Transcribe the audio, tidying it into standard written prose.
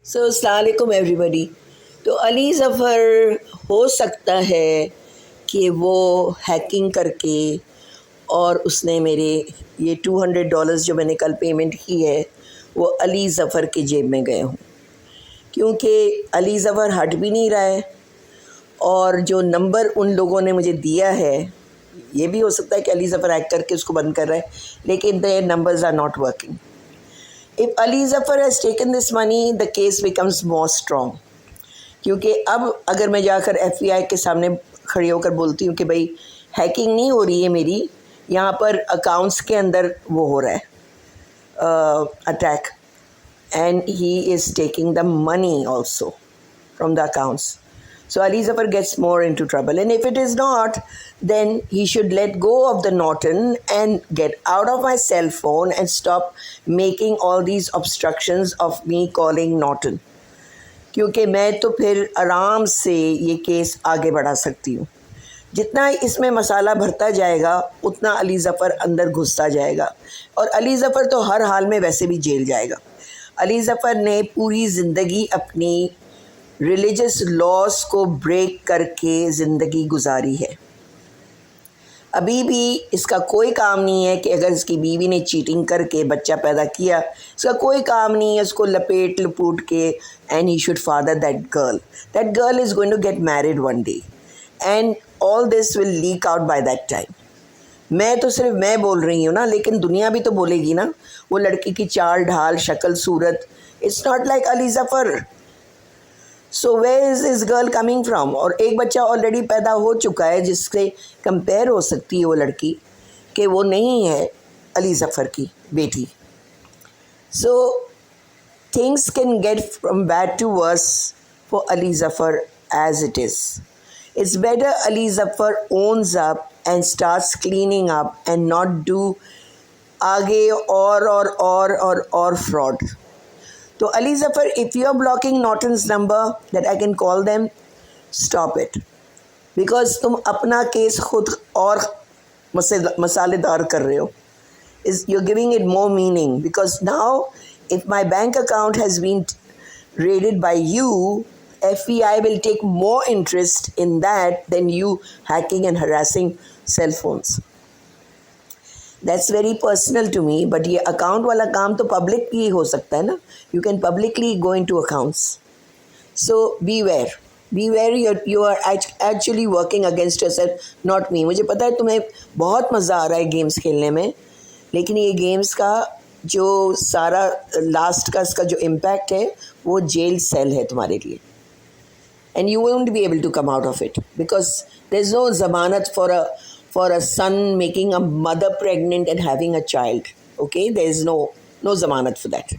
السلام علیکم ایوری بڈی. تو علی ظفر ہو سکتا ہے کہ وہ ہیکنگ کر کے اور اس نے میرے یہ $200 جو میں نے کل پیمنٹ کی ہے وہ علی ظفر کے جیب میں گئے ہوں، کیونکہ علی ظفر ہٹ بھی نہیں رہا ہے اور جو نمبر ان لوگوں نے مجھے دیا ہے یہ بھی ہو سکتا ہے کہ علی ظفر ہیک کر کے اس کو بند کر رہا ہے، لیکن the numbers are not working. If Ali Zafar has taken this money, the case becomes more strong. کیونکہ اب اگر میں جا کر ایف بی آئی کے سامنے کھڑی ہو کر بولتی ہوں کہ بھائی ہیکنگ نہیں ہو رہی ہے میری، یہاں پر اکاؤنٹس کے اندر وہ ہو رہا ہے attack, and he is taking the money also from the accounts. So Ali Zafar gets more into trouble, and if it is not, then he should let go of the Norton and get out of my cell phone and stop making all these obstructions of me calling Norton. کیونکہ میں تو پھر آرام سے یہ case آگے بڑھا سکتی ہوں. جتنا اس میں مسالہ بھرتا جائے گا اتنا علی ظفر اندر گھستا جائے گا، اور علی ظفر تو ہر حال میں ویسے بھی جیل جائے گا. علی ظفر نے پوری زندگی اپنی ریلیجس لاز کو بریک کر کے زندگی گزاری ہے. ابھی بھی اس کا کوئی کام نہیں ہے کہ اگر اس کی بیوی نے چیٹنگ کر کے بچہ پیدا کیا، اس کا کوئی کام نہیں ہے اس کو لپیٹ لپوٹ کے and he should father that girl is going to get married one day and all this will leak out by that time. میں تو صرف میں بول رہی ہوں نا، لیکن دنیا بھی تو بولے گی نا. وہ لڑکی کی چال ڈھال شکل صورت it's not like Ali Zafar. So where is this girl coming from? اور ایک بچہ آلریڈی پیدا ہو چکا ہے جس سے کمپیئر ہو سکتی ہے وہ لڑکی کہ وہ نہیں ہے علی ظفر کی بیٹی. So things can get from bad to worse for Ali Zafar as it is. It's better Ali Zafar owns up and starts cleaning up and not do آگے اور فراڈ. تو Ali Zafar, if you are blocking Norton's number that I can call them, stop it. Because تم اپنا case خود اور مسالے دار کر رہے ہو. You're giving it more meaning, because now if my bank account has been raided by you, FBI will take more interest in that than you hacking and harassing cell phones. That's very personal to me, but یہ account والا کام تو public ہی ہو سکتا ہے نا. You can publicly go into accounts. So beware, you are actually working against yourself, not me. مجھے پتا ہے تمہیں بہت مزہ آ رہا ہے گیمز کھیلنے میں، لیکن یہ گیمز کا جو سارا لاسٹ کا اس کا جو امپیکٹ ہے وہ جیل سیل ہے تمہارے لیے. And you won't be able to come out of it, because there's no zamanat for a son making a mother pregnant and having a child. Okay, there's no zamanat for that.